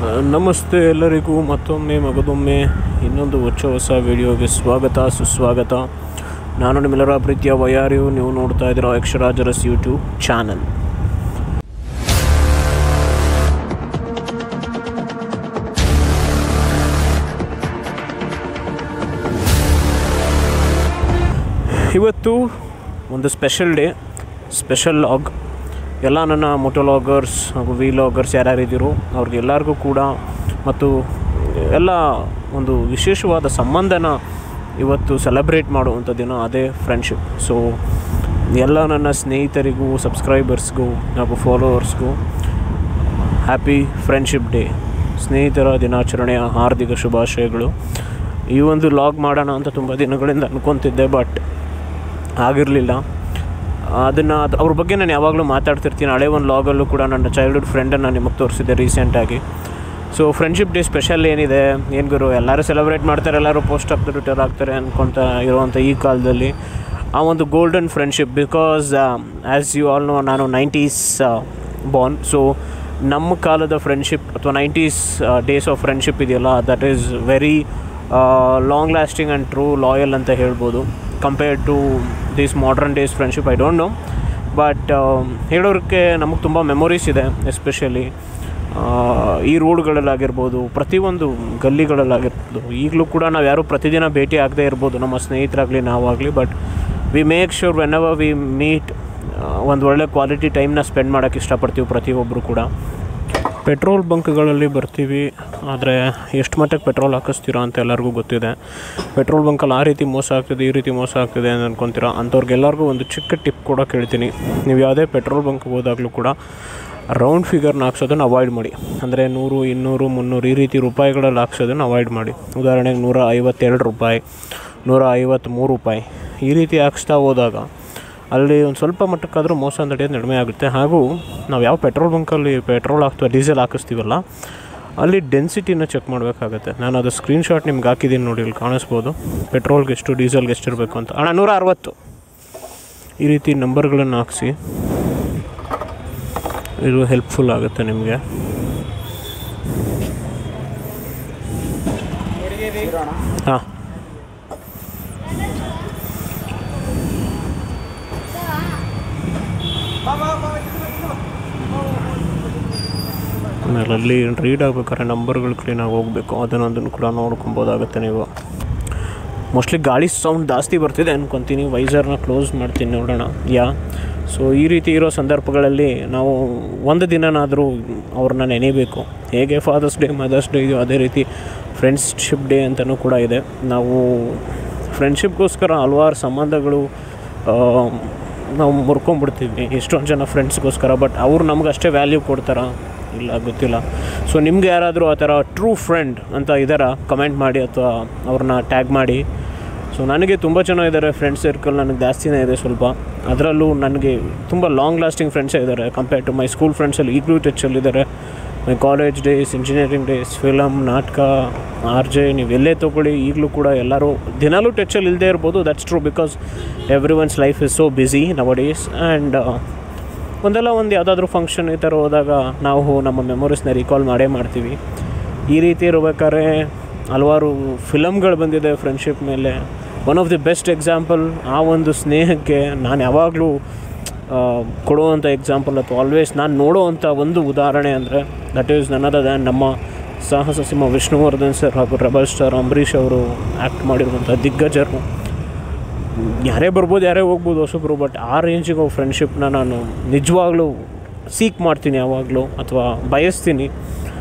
ನಮಸ್ತೆ ಎಲ್ಲರಿಗೂ ಮತ್ತೊಮ್ಮೆ ಮಗದೊಮ್ಮೆ ಇನ್ನೊಂದು ಹೊಸ ವಿಡಿಯೋಗೆ ಸುಸ್ವಾಗತ. ನಾನು ನಿಮ್ಮೆಲ್ಲರ ಪ್ರೀತಿಯ ವಯಾರಿಯು. ನೀವು ನೋಡ್ತಾ ಇದ್ದೀರಾ ಯಕ್ಷರಾಜರಸ್ ಯೂಟ್ಯೂಬ್ ಚಾನಲ್. ಇವತ್ತು ಒಂದು ಸ್ಪೆಷಲ್ ಲಾಗ್. ಎಲ್ಲ ನನ್ನ ಮೋಟೋಲಾಗರ್ಸ್ ಹಾಗೂ ವಿಲಾಗರ್ಸ್ ಯಾರ್ಯಾರಿದ್ದೀರೋ ಅವ್ರಿಗೆಲ್ಲರಿಗೂ ಕೂಡ ಮತ್ತು ಎಲ್ಲ ಒಂದು ವಿಶೇಷವಾದ ಸಂಬಂಧನ ಇವತ್ತು ಸೆಲೆಬ್ರೇಟ್ ಮಾಡುವಂಥ ದಿನ, ಅದೇ ಫ್ರೆಂಡ್ಶಿಪ್. ಸೊ ಎಲ್ಲ ನನ್ನ ಸ್ನೇಹಿತರಿಗೂ, ಸಬ್ಸ್ಕ್ರೈಬರ್ಸ್ಗೂ ಹಾಗೂ ಫಾಲೋವರ್ಸ್ಗೂ ಹ್ಯಾಪಿ ಫ್ರೆಂಡ್ಶಿಪ್ ಡೇ, ಸ್ನೇಹಿತರ ದಿನಾಚರಣೆಯ ಹಾರ್ದಿಕ ಶುಭಾಶಯಗಳು. ಈ ಒಂದು ಲಾಗ್ ಮಾಡೋಣ ಅಂತ ತುಂಬ ದಿನಗಳಿಂದ ಅನ್ಕೊತಿದ್ದೆ, ಬಟ್ ಆಗಿರಲಿಲ್ಲ. ಅವ್ರ ಬಗ್ಗೆ ನಾನು ಯಾವಾಗಲೂ ಮಾತಾಡ್ತಿರ್ತೀನಿ. ಹಳೆ ಒಂದು ಲಾಗಲ್ಲೂ ಕೂಡ ನನ್ನ ಚೈಲ್ಡ್ಹುಡ್ ಫ್ರೆಂಡನ್ನು ನಿಮಗೆ ತೋರಿಸಿದ್ದೆ ರೀಸೆಂಟಾಗಿ. ಸೊ ಫ್ರೆಂಡ್ಶಿಪ್ ಡೇ ಸ್ಪೆಷಲ್ ಏನಿದೆ, ಏನು ಗುರು ಎಲ್ಲರೂ ಸೆಲೆಬ್ರೇಟ್ ಮಾಡ್ತಾರೆ, ಎಲ್ಲರೂ ಪೋಸ್ಟ್ ಹಾಕ್ತಾರೆ, ಟ್ವಿಟರ್ ಹಾಕ್ತಾರೆ ಅಂದ್ಕೊತ ಇರುವಂಥ ಈ ಕಾಲದಲ್ಲಿ ಆ ಒಂದು golden friendship. Because as you all know, ನಾನು 90s ಬಾರ್ನ್. ಸೊ ನಮ್ಮ ಕಾಲದ ಫ್ರೆಂಡ್ಶಿಪ್ ಅಥವಾ 90s ಡೇಸ್ ಆಫ್ ಫ್ರೆಂಡ್ಶಿಪ್ ಇದೆಯಲ್ಲ, that is very long lasting and true loyal ಅಂತ ಹೇಳ್ಬೋದು, compared to this modern days friendship. I don't know, but ಹೇಳೋರಿಗೆ ನಮಗೆ ತುಂಬ ಮೆಮೊರೀಸ್ ಇದೆ. ಎಸ್ಪೆಷಲಿ ಈ ರೋಡ್ಗಳಲ್ಲಾಗಿರ್ಬೋದು, ಪ್ರತಿಯೊಂದು ಗಲ್ಲಿಗಳಲ್ಲಾಗಿರ್ಬೋದು. ಈಗಲೂ ಕೂಡ ನಾವು ಯಾರೂ ಪ್ರತಿದಿನ ಭೇಟಿ ಆಗದೇ ಇರ್ಬೋದು, ನಮ್ಮ ಸ್ನೇಹಿತರಾಗಲಿ ನಾವಾಗಲಿ, but we make sure whenever we meet ಒಂದು ಒಳ್ಳೆ ಕ್ವಾಲಿಟಿ ಟೈಮ್ನ ಸ್ಪೆಂಡ್ ಮಾಡೋಕ್ಕೆ ಇಷ್ಟಪಡ್ತೀವಿ ಪ್ರತಿಯೊಬ್ಬರು ಕೂಡ. ಪೆಟ್ರೋಲ್ ಬಂಕ್ಗಳಲ್ಲಿ ಬರ್ತೀವಿ, ಆದರೆ ಎಷ್ಟು ಮಟ್ಟಕ್ಕೆ ಪೆಟ್ರೋಲ್ ಹಾಕಿಸ್ತೀರಾ ಅಂತ ಎಲ್ಲರಿಗೂ ಗೊತ್ತಿದೆ. ಪೆಟ್ರೋಲ್ ಬಂಕಲ್ಲಿ ಆ ರೀತಿ ಮೋಸ ಆಗ್ತಿದೆ, ಈ ರೀತಿ ಮೋಸ ಆಗ್ತಿದೆ ಅಂತ ಅನ್ಕೊತೀರಾ. ಅಂಥವ್ರಿಗೆಲ್ಲರಿಗೂ ಒಂದು ಚಿಕ್ಕ ಟಿಪ್ ಕೂಡ ಕೇಳ್ತೀನಿ. ನೀವು ಯಾವುದೇ ಪೆಟ್ರೋಲ್ ಬಂಕ್ಗೆ ಹೋದಾಗಲೂ ಕೂಡ ರೌಂಡ್ ಫಿಗರ್ನ ಹಾಕ್ಸೋದನ್ನು ಅವಾಯ್ಡ್ ಮಾಡಿ. ಅಂದರೆ 100, 200, 300 ಈ ರೀತಿ ರೂಪಾಯಿಗಳಲ್ಲಿ ಹಾಕ್ಸೋದನ್ನು ಅವಾಯ್ಡ್ ಮಾಡಿ. ಉದಾಹರಣೆಗೆ 152 ರೂಪಾಯಿ, 153 ರೂಪಾಯಿ ಈ ರೀತಿ ಹಾಕ್ಸ್ತಾ ಹೋದಾಗ ಅಲ್ಲಿ ಒಂದು ಸ್ವಲ್ಪ ಮಟ್ಟಕ್ಕಾದರೂ ಮೋಸ ನಡೆಯೋದು ಕಡಿಮೆ ಆಗುತ್ತೆ. ಹಾಗೂ ನಾವು ಯಾವ ಪೆಟ್ರೋಲ್ ಬಂಕಲ್ಲಿ ಪೆಟ್ರೋಲ್ ಅಥವಾ ಡೀಸೆಲ್ ಹಾಕಿಸ್ತೀವಲ್ಲ, ಅಲ್ಲಿ ಡೆನ್ಸಿಟಿನ ಚೆಕ್ ಮಾಡಬೇಕಾಗತ್ತೆ. ನಾನು ಅದು ಸ್ಕ್ರೀನ್ಶಾಟ್ ನಿಮ್ಗೆ ಹಾಕಿದ್ದೀನಿ ನೋಡಿ, ಇಲ್ಲಿ ಕಾಣಿಸ್ಬೋದು. ಪೆಟ್ರೋಲ್ಗೆ ಎಷ್ಟು, ಡೀಸೆಲ್ಗೆ ಎಷ್ಟು ಇರಬೇಕು ಅಂತ. 160 ಈ ರೀತಿ ನಂಬರ್ಗಳನ್ನು ಹಾಕಿಸಿ, ಇದು ಹೆಲ್ಪ್ಫುಲ್ ಆಗುತ್ತೆ ನಿಮಗೆ. ಹಾಂ, ಆಮೇಲೆ ಅಲ್ಲಿ ರೀಡ್ ಆಗಬೇಕಾದ್ರೆ ನಂಬರ್ಗಳು ಕ್ಲೀನಾಗಿ ಹೋಗಬೇಕು, ಅದನ್ನೊಂದನ್ನು ಕೂಡ ನೋಡ್ಕೊಬೋದಾಗುತ್ತೆ ನೀವು. ಮೋಸ್ಟ್ಲಿ ಗಾಳಿ ಸೌಂಡ್ ಜಾಸ್ತಿ ಬರ್ತಿದೆ ಅನ್ಕೊತೀನಿ. ವೈಸರ್ನ ಕ್ಲೋಸ್ ಮಾಡ್ತೀನಿ, ನೋಡೋಣ. ಸೊ ಈ ರೀತಿ ಇರೋ ಸಂದರ್ಭಗಳಲ್ಲಿ ನಾವು ಒಂದು ದಿನನಾದರೂ ಅವ್ರನ್ನ ನೆನೆಯಬೇಕು. ಹೇಗೆ ಫಾದರ್ಸ್ ಡೇ, ಮದರ್ಸ್ ಡೇ ಇದೆಯೋ ಅದೇ ರೀತಿ ಫ್ರೆಂಡ್ಶಿಪ್ ಡೇ ಅಂತಲೂ ಕೂಡ ಇದೆ. ನಾವು ಫ್ರೆಂಡ್ಶಿಪ್ಗೋಸ್ಕರ ಹಲವಾರು ಸಂಬಂಧಗಳು ನಾವು ಮುರ್ಕೊಂಡ್ಬಿಡ್ತೀವಿ ಎಷ್ಟೊಂದು ಜನ ಫ್ರೆಂಡ್ಸ್ಗೋಸ್ಕರ. ಬಟ್ ಅವ್ರು ನಮ್ಗೆ ಅಷ್ಟೇ ವ್ಯಾಲ್ಯೂ ಕೊಡ್ತಾರಾ ಇಲ್ಲ ಗೊತ್ತಿಲ್ಲ. ಸೊ ನಿಮ್ಗೆ ಯಾರಾದರೂ ಆ ಥರ ಟ್ರೂ ಫ್ರೆಂಡ್ ಅಂತ ಇದ್ದಾರಾ, ಕಮೆಂಟ್ ಮಾಡಿ ಅಥವಾ ಅವ್ರನ್ನ ಟ್ಯಾಗ್ ಮಾಡಿ. ಸೊ ನನಗೆ ತುಂಬ ಜನ ಇದ್ದಾರೆ ಫ್ರೆಂಡ್ ಸರ್ಕಲ್, ನನಗೆ ಜಾಸ್ತಿನೇ ಇದೆ ಸ್ವಲ್ಪ. ಅದರಲ್ಲೂ ನನಗೆ ತುಂಬ ಲಾಂಗ್ ಲಾಸ್ಟಿಂಗ್ ಫ್ರೆಂಡ್ಸೇ ಇದ್ದಾರೆ ಕಂಪೇರ್ಡ್ ಟು ಮೈ ಸ್ಕೂಲ್ ಫ್ರೆಂಡ್ಸಲ್ಲಿ. ಈಗಲೂ ಟಚ್ಚಲ್ಲಿದ್ದಾರೆ. My college days, engineering days, film, ನಾಟಕ, RJ ನೀವೆಲ್ಲೇ ತೊಗೊಳ್ಳಿ, ಈಗಲೂ ಕೂಡ ಎಲ್ಲರೂ ದಿನಾಲೂ ಟಚ್ಚಲ್ಲಿ ಇಲ್ಲದೇ ಇರ್ಬೋದು. That's true, because everyone's life is so busy nowadays. And ಒಂದು ಯಾವುದಾದ್ರೂ ಫಂಕ್ಷನ್ ಈ ಥರ ಹೋದಾಗ ನಾವು ನಮ್ಮ ಮೆಮೊರೀಸ್ನ ರಿಕಾಲ್ ಮಾಡೇ ಮಾಡ್ತೀವಿ. ಈ ರೀತಿ ಇರಬೇಕಾದ್ರೆ ಹಲವಾರು ಫಿಲಮ್ಗಳು ಬಂದಿದೆ ಫ್ರೆಂಡ್ಶಿಪ್ ಮೇಲೆ. One of the best example ಆ ಒಂದು ಸ್ನೇಹಕ್ಕೆ ನಾನು ಯಾವಾಗಲೂ ಕೊಡುವಂಥ ಎಕ್ಸಾಂಪಲ್ ಅಥವಾ ಆಲ್ವೇಸ್ ನಾನು ನೋಡುವಂಥ ಒಂದು ಉದಾಹರಣೆ ಅಂದರೆ ದಟ್ ಈಸ್ ನನ್ ಅದರ್ ದ್ಯಾನ್ ನಮ್ಮ ಸಾಹಸ ಸಿಂಹ ವಿಷ್ಣುವರ್ಧನ್ ಸರ್ ಹಾಗೂ ರೆಬಲ್ ಸ್ಟಾರ್ ಅಂಬರೀಷ್ ಅವರು ಆ್ಯಕ್ಟ್ ಮಾಡಿರುವಂಥ ದಿಗ್ಗಜರು. ಯಾರೇ ಬರ್ಬೋದು, ಯಾರೇ ಹೋಗ್ಬೋದು ಹೊಸಬ್ರು, ಬಟ್ ಆ ರೇಂಜಿಗೆ ಫ್ರೆಂಡ್ಶಿಪ್ನ ನಾನು ನಿಜವಾಗ್ಲೂ ಸೀಕ್ ಮಾಡ್ತೀನಿ ಯಾವಾಗಲೂ, ಅಥವಾ ಬಯಸ್ತೀನಿ.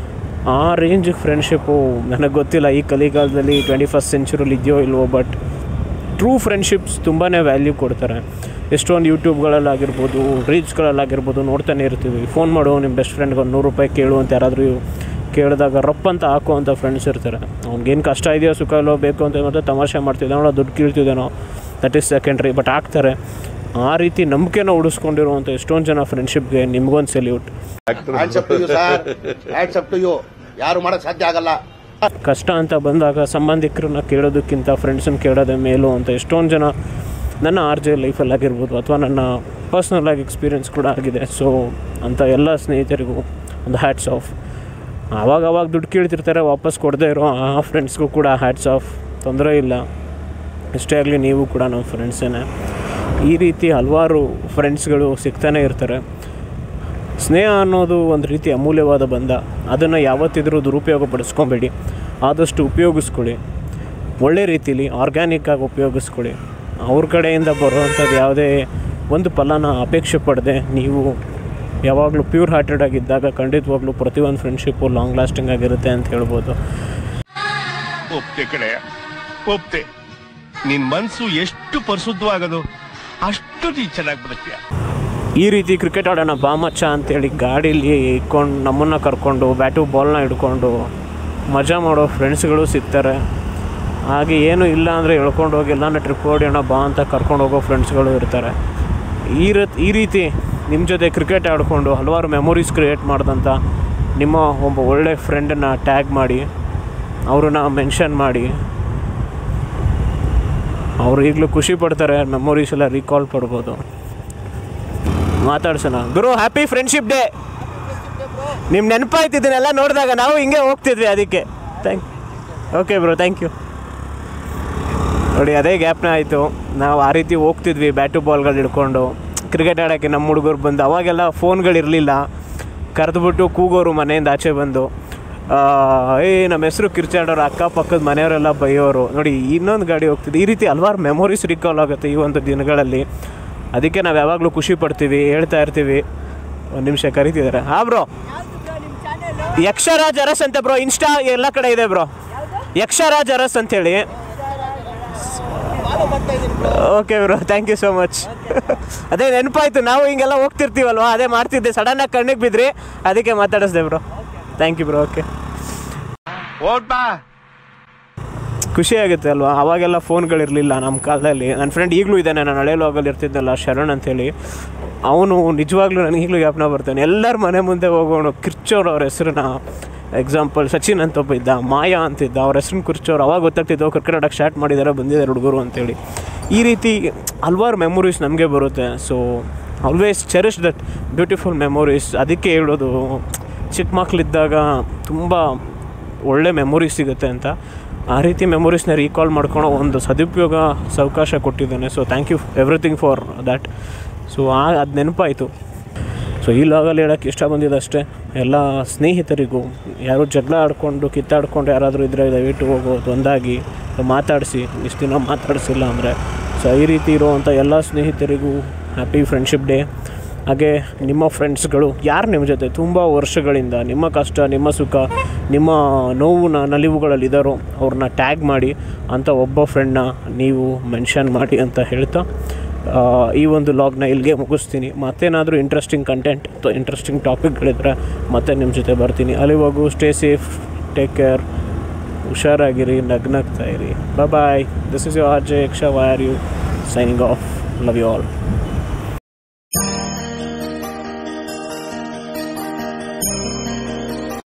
ಆ ರೇಂಜಿಗೆ ಫ್ರೆಂಡ್ಶಿಪ್ಪು ನನಗೆ ಗೊತ್ತಿಲ್ಲ ಈ ಕಲಿಗಾಲದಲ್ಲಿ 21st ಸೆಂಚುರಿಲಿ ಇದೆಯೋ ಇಲ್ವೋ, ಬಟ್ ಟ್ರೂ ಫ್ರೆಂಡ್ಶಿಪ್ಸ್ ತುಂಬಾ ವ್ಯಾಲ್ಯೂ ಕೊಡ್ತಾರೆ. ಎಷ್ಟೊಂದು ಯೂಟ್ಯೂಬ್ಗಳಲ್ಲಾಗಿರ್ಬೋದು, ರೀಲ್ಸ್ಗಳಲ್ಲಾಗಿರ್ಬೋದು ನೋಡ್ತಾನೆ ಇರ್ತೀವಿ. ಫೋನ್ ಮಾಡು ನಿಮ್ಮ ಬೆಸ್ಟ್ ಫ್ರೆಂಡ್ಗೆ ಒಂದು 100 ರೂಪಾಯಿ ಕೇಳು ಅಂತ ಯಾರಾದರೂ ಕೇಳಿದಾಗ ರಪ್ ಅಂತ ಹಾಕುವಂಥ ಫ್ರೆಂಡ್ಸ್ ಇರ್ತಾರೆ. ಅವ್ನಿಗೇನು ಕಷ್ಟ ಇದೆಯೋ, ಸುಖ ಇಲ್ಲೋ, ಬೇಕು ಅಂತ ಮತ್ತೆ ತಮಾಷೆ ಮಾಡ್ತಿದ್ದಾನೋ, ದುಡ್ಡು ಕೀಳ್ತಿದ್ದಾನೋ, ದಟ್ ಈಸ್ ಸೆಕೆಂಡ್ರಿ, ಬಟ್ ಆಗ್ತಾರೆ. ಆ ರೀತಿ ನಂಬಿಕೆನ ಉಳಿಸ್ಕೊಂಡಿರುವಂಥ ಎಷ್ಟೊಂದು ಜನ ಫ್ರೆಂಡ್ಶಿಪ್ಗೆ ನಿಮ್ಗೊಂದು ಸೆಲ್ಯೂಟ್. ಯಾರು ಮಾಡೋಕ್ಕೆ ಸಾಧ್ಯ ಆಗಲ್ಲ. ಕಷ್ಟ ಅಂತ ಬಂದಾಗ ಸಂಬಂಧಿಕರನ್ನ ಕೇಳೋದಕ್ಕಿಂತ ಫ್ರೆಂಡ್ಸನ್ನು ಕೇಳೋದೇ ಮೇಲು ಅಂತ ಎಷ್ಟೊಂದು ಜನ ನನ್ನ RJ ಲೈಫಲ್ಲಿ ಆಗಿರ್ಬೋದು ಅಥವಾ ನನ್ನ ಪರ್ಸ್ನಲ್ ಆಗಿ ಎಕ್ಸ್ಪೀರಿಯೆನ್ಸ್ ಕೂಡ ಆಗಿದೆ. ಸೊ ಅಂಥ ಎಲ್ಲ ಸ್ನೇಹಿತರಿಗೂ ಒಂದು ಹ್ಯಾಟ್ಸ್ ಆಫ್. ಆವಾಗ ದುಡ್ಡು ಕೇಳ್ತಿರ್ತಾರೆ, ವಾಪಸ್ ಕೊಡದೇ ಇರೋ ಆ ಫ್ರೆಂಡ್ಸ್ಗೂ ಕೂಡ ಹ್ಯಾಟ್ಸ್ ಆಫ್, ತೊಂದರೆ ಇಲ್ಲ. ಎಷ್ಟೇ ಆಗಲಿ ನೀವು ಕೂಡ ನಮ್ಮ ಫ್ರೆಂಡ್ಸೇನೆ. ಈ ರೀತಿ ಹಲವಾರು ಫ್ರೆಂಡ್ಸ್ಗಳು ಸಿಗ್ತಾನೆ ಇರ್ತಾರೆ. ಸ್ನೇಹ ಅನ್ನೋದು ಒಂದು ರೀತಿ ಅಮೂಲ್ಯವಾದ ಬಂಧ. ಅದನ್ನು ಯಾವತ್ತಿದ್ರೂ ದುರುಪಯೋಗ ಪಡಿಸ್ಕೊಬೇಡಿ, ಆದಷ್ಟು ಉಪಯೋಗಿಸ್ಕೊಳ್ಳಿ, ಒಳ್ಳೆ ರೀತಿಲಿ ಆರ್ಗ್ಯಾನಿಕ್ಕಾಗಿ ಉಪಯೋಗಿಸ್ಕೊಳ್ಳಿ. ಅವ್ರ ಕಡೆಯಿಂದ ಬರುವಂಥದ್ದು ಯಾವುದೇ ಒಂದು ಫಲನ ಅಪೇಕ್ಷೆ ಪಡದೆ ನೀವು ಯಾವಾಗಲೂ ಪ್ಯೂರ್ ಹಾರ್ಟೆಡ್ ಆಗಿದ್ದಾಗ ಖಂಡಿತವಾಗ್ಲೂ ಪ್ರತಿಯೊಂದು ಫ್ರೆಂಡ್ಶಿಪ್ಪು ಲಾಂಗ್ ಲಾಸ್ಟಿಂಗ್ ಆಗಿರುತ್ತೆ ಅಂತ ಹೇಳ್ಬೋದು. ಒಪ್ತೆ ಕಡೆ ಒಪ್ತೆ, ನಿನ್ನ ಮನಸ್ಸು ಎಷ್ಟು ಪರಿಶುದ್ಧವಾಗದು ಅಷ್ಟು ನೀ ಚೆನ್ನಾಗಿ ಬದುಕ್ತೀಯ. ಈ ರೀತಿ ಕ್ರಿಕೆಟ್ ಆಡೋಣ ಬಾ ಮಚ್ಚ ಅಂತೇಳಿ ಗಾಡೀಲಿ ಇಟ್ಕೊಂಡು ನಮ್ಮನ್ನು ಕರ್ಕೊಂಡು ಬ್ಯಾಟು ಬಾಲ್ನ ಹಿಡ್ಕೊಂಡು ಮಜಾ ಮಾಡೋ ಫ್ರೆಂಡ್ಸ್ಗಳು ಸಿಗ್ತಾರೆ. ಹಾಗೆ ಏನೂ ಇಲ್ಲ ಅಂದರೆ ಹೇಳ್ಕೊಂಡು ಹೋಗಿ ಎಲ್ಲಾನ ಟ್ರಿಪ್ ಹೊಡೆಯೋಣ ಬಾ ಅಂತ ಕರ್ಕೊಂಡು ಹೋಗೋ ಫ್ರೆಂಡ್ಸ್ಗಳು ಇರ್ತಾರೆ. ಈ ರೀತಿ ನಿಮ್ಮ ಜೊತೆ ಕ್ರಿಕೆಟ್ ಆಡಿಕೊಂಡು ಹಲವಾರು ಮೆಮೊರೀಸ್ ಕ್ರಿಯೇಟ್ ಮಾಡಿದಂಥ ನಿಮ್ಮ ಒಬ್ಬ ಒಳ್ಳೆ ಫ್ರೆಂಡನ್ನು ಟ್ಯಾಗ್ ಮಾಡಿ, ಅವ್ರನ್ನ ಮೆನ್ಷನ್ ಮಾಡಿ, ಅವರು ಈಗಲೂ ಖುಷಿ ಪಡ್ತಾರೆ. ಮೆಮೊರೀಸ್ ಎಲ್ಲ ರೀಕಾಲ್ ಪಡ್ಬೋದು. ಮಾತಾಡ್ಸೋಣ. ಗುರು, ಹ್ಯಾಪಿ ಫ್ರೆಂಡ್ಶಿಪ್ ಡೇ. ನಿಮ್ಮ ನೆನಪಾಯ್ತು ಇದನ್ನೆಲ್ಲ ನೋಡಿದಾಗ. ನಾವು ಹಿಂಗೆ ಹೋಗ್ತಿದ್ವಿ, ಅದಕ್ಕೆ ಓಕೆ ಬ್ರೋ, ಥ್ಯಾಂಕ್ ಯು. ನೋಡಿ, ಅದೇ ಗ್ಯಾಪ್ನ ಆಯಿತು. ನಾವು ಆ ರೀತಿ ಹೋಗ್ತಿದ್ವಿ ಬ್ಯಾಟು ಬಾಲ್ಗಳು ಹಿಡ್ಕೊಂಡು ಕ್ರಿಕೆಟ್ ಆಡೋಕ್ಕೆ. ನಮ್ಮ ಹುಡುಗರು ಬಂದು, ಅವಾಗೆಲ್ಲ ಫೋನ್ಗಳಿರಲಿಲ್ಲ, ಕರೆದುಬಿಟ್ಟು ಕೂಗೋರು ಮನೆಯಿಂದ ಆಚೆ ಬಂದು, ನಮ್ಮ ಹೆಸರು ಕಿರ್ಚಾಡೋರು, ಅಕ್ಕಪಕ್ಕದ ಮನೆಯವರೆಲ್ಲ ಬೈಯೋರು. ನೋಡಿ, ಇನ್ನೊಂದು ಗಾಡಿ ಹೋಗ್ತಿದ್ವಿ. ಈ ರೀತಿ ಹಲವಾರು ಮೆಮೊರೀಸ್ ರಿಕಾಲ್ ಆಗುತ್ತೆ ಈ ಒಂದು ದಿನಗಳಲ್ಲಿ. ಅದಕ್ಕೆ ನಾವು ಯಾವಾಗಲೂ ಖುಷಿ ಪಡ್ತೀವಿ, ಹೇಳ್ತಾ ಇರ್ತೀವಿ. ಒಂದು ನಿಮಿಷ ಕರಿತಿದ್ದಾರೆ. ಹಾಂ ಬ್ರೋ, ಯಕ್ಷರಾಜ್ ಅರಸ್ ಅಂತ ಬ್ರೋ, ಇನ್ಸ್ಟಾ ಎಲ್ಲ ಕಡೆ ಇದೆ ಬ್ರೋ, ಯಕ್ಷರಾಜ್ ಅರಸ್ ಅಂಥೇಳಿ. Okay bro, thank you so much. ಅದೇ ನೆನಪಾಯ್ತು, ನಾವು ಹಿಂಗೆಲ್ಲ ಹೋಗ್ತಿರ್ತೀವಲ್ವ, ಅದೇ ಮಾಡ್ತಿದ್ದೆ. ಸಡನ್ನಾಗಿ ಕಣ್ಣಿಗೆ ಬಿದ್ರಿ, ಅದಕ್ಕೆ ಮಾತಾಡಿಸ್ದೆ bro. Thank you bro. Okay, ಖುಷಿ ಆಗುತ್ತೆ ಅಲ್ವಾ. ಅವಾಗೆಲ್ಲ ಫೋನ್ಗಳಿರಲಿಲ್ಲ ನಮ್ಮ ಕಾಲದಲ್ಲಿ. ನನ್ನ ಫ್ರೆಂಡ್ ಈಗಲೂ ಇದ್ದಾನೆ, ನಾನು ಹಳೆ ಲಾಗಲ್ಲಿ ಇರ್ತಿದ್ದಲ್ಲ, ಶರಣ್ ಅಂಥೇಳಿ. ಅವನು ನಿಜವಾಗ್ಲೂ ನನಗೆ ಈಗಲೂ ಜ್ಞಾಪನ ಬರ್ತಾನೆ. ಎಲ್ಲರ ಮನೆ ಮುಂದೆ ಹೋಗೋಣ, ಕಿರ್ಚೋರು ಅವ್ರ ಹೆಸರನ್ನ. ಎಕ್ಸಾಂಪಲ್ ಸಚಿನ್ ಅಂತ ಒಬ್ಬ ಇದ್ದ, ಮಾಯಾ ಅಂತಿದ್ದ, ಅವ್ರ ಹೆಸ್ರನ್ನ ಕಿರ್ಚೋರು. ಅವಾಗ ಗೊತ್ತಾಗ್ತಿದ್ದು ಕ್ರಿಕೆಟ್ ಆಡೋಕ್ಕೆ ಸ್ಟಾರ್ಟ್ ಮಾಡಿದ್ದಾರೆ, ಬಂದಿದ್ದಾರೆ ಹುಡುಗರು ಅಂತೇಳಿ. ಈ ರೀತಿ ಹಲ್ವಾರು ಮೆಮೊರೀಸ್ ನಮಗೆ ಬರುತ್ತೆ. So always cherish that beautiful memories. ಅದಕ್ಕೆ ಹೇಳೋದು, ಚಿಕ್ಕ ಮಕ್ಕಳಿದ್ದಾಗ ತುಂಬ ಒಳ್ಳೆ ಮೆಮೊರೀಸ್ ಸಿಗುತ್ತೆ ಅಂತ. ಆ ರೀತಿ ಮೆಮೊರೀಸ್ನ ರೀಕಾಲ್ ಮಾಡ್ಕೊಳೋ ಒಂದು ಸದುಪಯೋಗ ಅವಕಾಶ ಕೊಟ್ಟಿದ್ದಾನೆ. So thank you everything for that. So ಅದು ನೆನಪಾಯಿತು. ಸೊ ಈ ಲಾಗಲ್ಲಿ ಹೇಳೋಕ್ಕೆ ಇಷ್ಟ ಬಂದಿದೆ ಅಷ್ಟೇ. ಎಲ್ಲ ಸ್ನೇಹಿತರಿಗೂ, ಯಾರು ಜಗಳ ಆಡ್ಕೊಂಡು ಕಿತ್ತಾಡ್ಕೊಂಡು ಯಾರಾದರೂ ಇದ್ದರೆ ದಯವಿಟ್ಟು ಹೋಗೋದು ಒಂದಾಗಿ ಮಾತಾಡಿಸಿ. ಇಷ್ಟು ದಿನ ಮಾತಾಡಿಸಿಲ್ಲ ಅಂದರೆ. ಸೊ ಈ ರೀತಿ ಇರುವಂಥ ಎಲ್ಲ ಸ್ನೇಹಿತರಿಗೂ ಹ್ಯಾಪಿ ಫ್ರೆಂಡ್ಶಿಪ್ ಡೇ. ಹಾಗೆ ನಿಮ್ಮ ಫ್ರೆಂಡ್ಸ್ಗಳು ಯಾರು ನಿಮ್ಮ ಜೊತೆ ತುಂಬ ವರ್ಷಗಳಿಂದ ನಿಮ್ಮ ಕಷ್ಟ, ನಿಮ್ಮ ಸುಖ, ನಿಮ್ಮ ನೋವು ನಲಿವುಗಳಲ್ಲಿದ್ದಾರೋ ಅವ್ರನ್ನ ಟ್ಯಾಗ್ ಮಾಡಿ, ಅಂಥ ಒಬ್ಬ ಫ್ರೆಂಡ್ನ ನೀವು ಮೆನ್ಷನ್ ಮಾಡಿ ಅಂತ ಹೇಳ್ತಾ ಈ ಒಂದು ಲಾಗ್ನ ಇಲ್ಲಿಗೆ ಮುಗಿಸ್ತೀನಿ. ಮತ್ತೇನಾದರೂ ಇಂಟ್ರೆಸ್ಟಿಂಗ್ ಕಂಟೆಂಟ್ ಅಥವಾ ಇಂಟ್ರೆಸ್ಟಿಂಗ್ ಟಾಪಿಕ್ಗಳಿದ್ರೆ ಮತ್ತೆ ನಿಮ್ಮ ಜೊತೆ ಬರ್ತೀನಿ. ಅಲ್ಲಿವರೆಗೂ ಸ್ಟೇ ಸೇಫ್, ಟೇಕ್ ಕೇರ್, ಹುಷಾರಾಗಿರಿ, ನಗ್ನಗ್ತಾ ಇರಿ. Bye. This is your RJ Yaksha. Why are you signing off? Love you all.